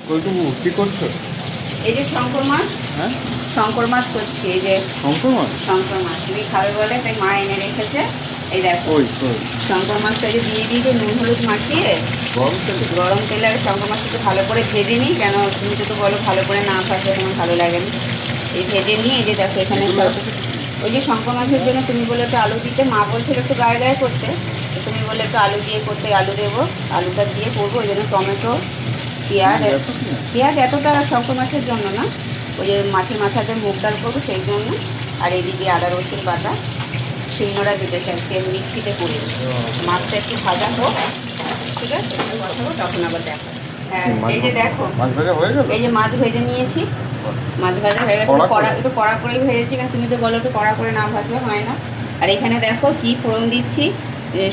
কইটুকু কি করছো? এই যে শঙ্কর মাছ। হ্যাঁ, শঙ্কর মাছ করছি। এই যে শঙ্কর মাছ। শঙ্কর মাছ তুমি খাবে বলে তাই মা এনে রেখেছে। এই দেখো ওই ওই শঙ্কর মাছটা যে দিয়ে দিয়েছে নুন হলুদ মাখিয়ে গরম তেলে। গরম তেলে আর শঙ্কর মাছটা একটু ভালো করে ভেজে নিই, কেন তুমি তো বলো ভালো করে না ভাজলে তোমার ভালো লাগে না। এই ভেজে নিয়ে এই যে দেখো এখানে এগুলো সব এত কিছু কি? ওই যে শঙ্কর মাছের জন্য তুমি বলে একটু আলু দিতে, মা বলছিল একটু গায়ে গায়ে করতে, তো তুমি বলে একটু আলু দিয়ে করতে, আলু দেবো, আলুটা দিয়ে করবো। ওই জন্য টমেটো পেঁয়াজ। এত কি না? পেঁয়াজ এতটা শঙ্কর মাছের জন্য না, ওই যে মাছের মাথাতে মুগ ডাল করবো সেই জন্য। আর এদিকে আদা রসুন বাটা শিলনোড়া দিতে চাইছি, আমি মিক্সিতে করি। মাছটা একটু ভাজা হোক, ঠিক আছে, একটু কথা হোক, তখন আবার দেখো। হ্যাঁ এই যে দেখো মাছ ভাজা হয়ে গেল। এই যে মাছ ভেজে নিয়েছি, মাছ ভাজা হয়ে গেছে। একটু কড়া করে ভেজেছি, কারণ তুমি তো বলো একটু কড়া করে না ভাজলে হয় না। আর এখানে দেখো কি ফোড়ন দিচ্ছি,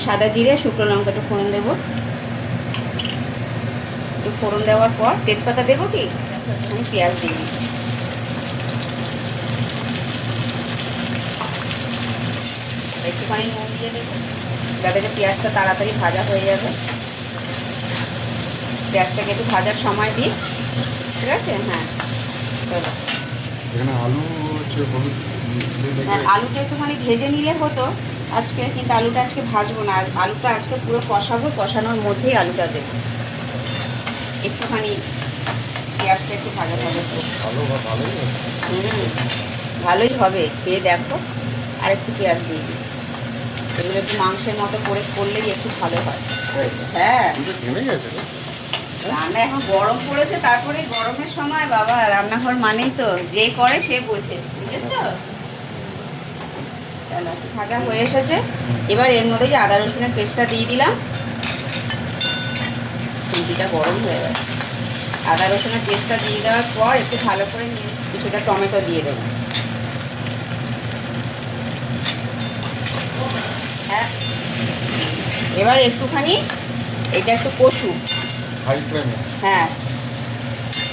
সাদা জিরে শুকনো লঙ্কা একটু ফোড়ন দেবো। একটু ফোড়ন দেওয়ার পর তেজপাতা দেবো, কি আমি পেঁয়াজ দিয়ে দিচ্ছি। একটুখানি নুন দিয়ে দেবো যাতে যে পেঁয়াজটা তাড়াতাড়ি ভাজা হয়ে যাবে। পেঁয়াজটাকে একটু ভাজার সময় দিই, ঠিক আছে। হ্যাঁ চলো। এখানে আলু হচ্ছে হলুদ হ্যাঁ আলুটা একটুখানি ভেজে নিলে হতো আজকে, কিন্তু আলুটা আজকে ভাজবো না। আলুটা আজকে পুরো কষাবো, কষানোর মধ্যেই আলুটা দেবো। একটুখানি পেঁয়াজটা একটু ভাজা ভাজা ভালো বা ভালোই হবে। ভালোই হবে, খেয়ে দেখো। আর একটু পেঁয়াজ দিয়ে দিই, এগুলো একটু মাংসের মতো করে করলেই একটু ভালো হয়। হ্যাঁ কিন্তু থেমে গেছে রে। রান্না এখন গরম পড়েছে, তারপরে গরমের সময় বাবা রান্নাঘর মানেই তো যে করে সে বোঝে, বুঝেছো। চলো ভাজা হয়ে এসেছে, এবার এর মধ্যে যে আদা রসুনের পেস্টটা দিয়ে দিলাম। খুন্তিটা গরম হয়ে গেছে। আদা রসুনের পেস্টটা দিয়ে দেওয়ার পর একটু ভালো করে নিয়ে কিছুটা টমেটো দিয়ে দেবো। হ্যাঁ এবার একটুখানি এটা একটু কষু। হাই ফ্লেমে। হ্যাঁ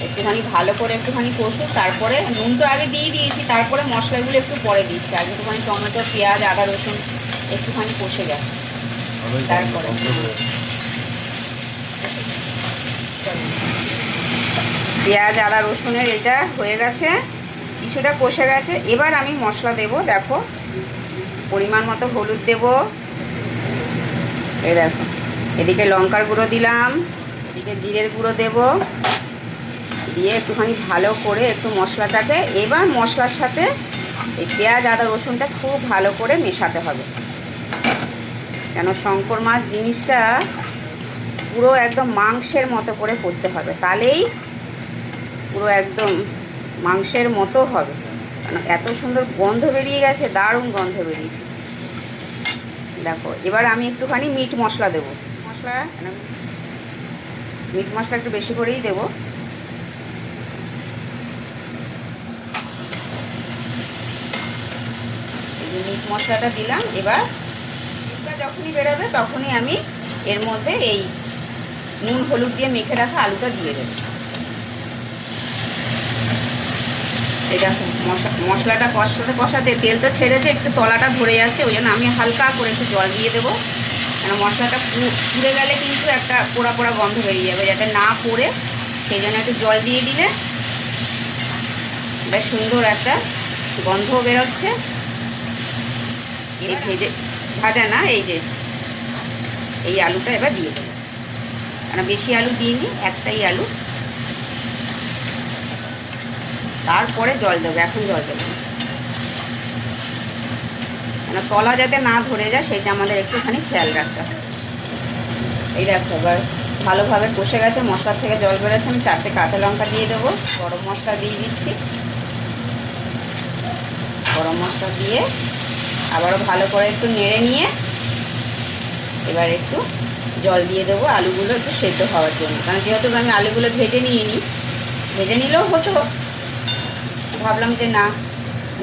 একটুখানি ভালো করে একটুখানি কষু, তারপরে নুন তো আগে দিয়ে দিয়েছি, তারপরে মশলাগুলো একটু পরে দিচ্ছি। আগে একটুখানি টমেটো পেঁয়াজ আদা রসুন একটুখানি কষে যায়, তারপরে পেঁয়াজ আদা রসুনের এটা হয়ে গেছে, কিছুটা কষে গেছে। এবার আমি মশলা দেব, দেখো পরিমাণ মতো হলুদ দেব, এই দেখো এদিকে লঙ্কার গুঁড়ো দিলাম, এদিকে জিরের গুঁড়ো দেব, দিয়ে একটুখানি ভালো করে একটু মশলাটাকে, এবার মশলার সাথে এই পেঁয়াজ আদা রসুনটা খুব ভালো করে মেশাতে হবে। কেন শঙ্কর মাছ জিনিসটা পুরো একদম মাংসের মতো করে করতে হবে, তাহলেই পুরো একদম মাংসের মতো হবে। কারণ এত সুন্দর গন্ধ বেরিয়ে গেছে, দারুণ গন্ধ বেরিয়েছে। দেখো এবার আমি একটুখানি মিট মশলা দেবো। মিট মশলা একটু বেশি করেই দেবো। মিট মশলাটা দিলাম। এবার যখনই বেরোবে তখনই আমি এর মধ্যে এই নুন হলুদ দিয়ে মেখে রাখা আলুটা দিয়ে দেবো। এই দেখো মশলাটা কষাতে কষাতে তেল তো ছেড়েছে, একটু তলাটা ধরে যাচ্ছে, ওই জন্য আমি হালকা করে একটু জল দিয়ে দেবো। কারণ মশলাটা পুড়ে গেলে কিন্তু একটা পোড়া পোড়া গন্ধ বেরিয়ে যাবে, যাতে না পোড়ে সেই জন্য একটু জল দিয়ে দিলে বেশ সুন্দর একটা গন্ধও বেরোচ্ছে। এই ভেজে ভাজা না, এই যে এই আলুটা এবার দিয়ে দেবো। কারণ বেশি আলু দিইনি, একটাই আলু। তারপরে জল দেবো, এখন জল দেবো কেন তলা যাতে না ধরে যায় সেটা আমাদের একটুখানি খেয়াল রাখতে হবে। এই দেখো এবার ভালোভাবে কষে গেছে, মশলার থেকে জল বেরোচ্ছে। আমি 4টে কাঁচা লঙ্কা দিয়ে দেবো, গরম মশলা দিয়ে দিচ্ছি। গরম মশলা দিয়ে আবারও ভালো করে একটু নেড়ে নিয়ে এবার একটু জল দিয়ে দেবো আলুগুলো একটু সেদ্ধ হওয়ার জন্য। কারণ যেহেতু আমি আলুগুলো ভেজে নিইনি, ভেজে নিলেও হতো, ভাবলাম যে না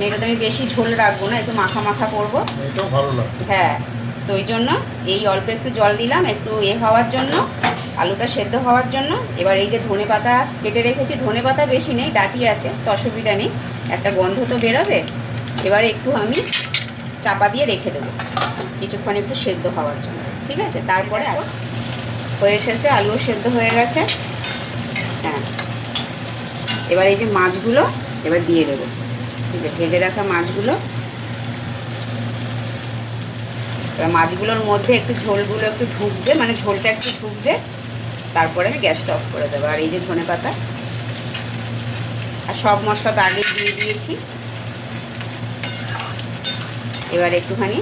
এটাতে আমি বেশি ঝোল রাখবো না, একটু মাখা মাখা করবো। হ্যাঁ তো ওই জন্য এই অল্প একটু জল দিলাম, একটু হওয়ার জন্য, আলুটা সেদ্ধ হওয়ার জন্য। এবার এই যে ধনে পাতা কেটে রেখেছি, ধনে পাতা বেশি নেই, ডাঁটি আছে তো অসুবিধা নেই, একটা গন্ধ তো বেরোবে। এবারে একটু আমি চাপা দিয়ে রেখে দেবো কিছুক্ষণ একটু সেদ্ধ হওয়ার জন্য, ঠিক আছে। তারপরে হয়ে এসেছে, আলুও সেদ্ধ হয়ে গেছে। হ্যাঁ এবার এই যে মাছগুলো এবার দিয়ে দেবো, ঠিক আছে, ভেজে রাখা মাছগুলো। এবার মাছগুলোর মধ্যে একটু ঝোলগুলো একটু ঢুকবে, মানে ঝোলটা একটু ঢুকবে, তারপরে আমি গ্যাসটা অফ করে দেবো। আর এই যে ধনেপাতা আর সব মশলা তো আগে দিয়ে দিয়েছি। এবার একটুখানি,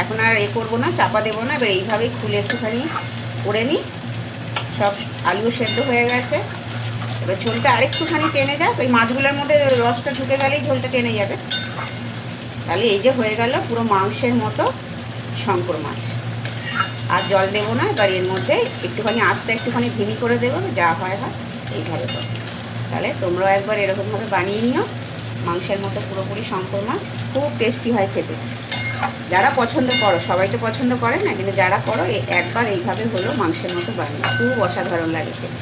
এখন আর করবো না, চাপা দেবো না, এবার এইভাবেই খুলে একটুখানি করে নিই। সব আলু সেদ্ধ হয়ে গেছে, এবার ঝোলটা আরেকটুখানি টেনে যাক, ওই মাছগুলোর মধ্যে রসটা ঢুকে গেলেই ঝোলটা টেনে যাবে। তাহলে এই যে হয়ে গেল পুরো মাংসের মতো শঙ্কর মাছ। আর জল দেবো না, এবার এর মধ্যে একটুখানি আঁচটা একটুখানি ধিমি করে দেবো, যা হয় এইভাবে করো। তাহলে তোমরাও একবার এরকমভাবে বানিয়ে নিও, মাংসের মতো পুরোপুরি শঙ্কর মাছ, খুব টেস্টি হয় খেতে। যারা পছন্দ করো, সবাই তো পছন্দ করে না, কিন্তু যারা করো একবার এইভাবে হলো মাংসের মতো বানিয়ে, খুব অসাধারণ লাগে খেতে।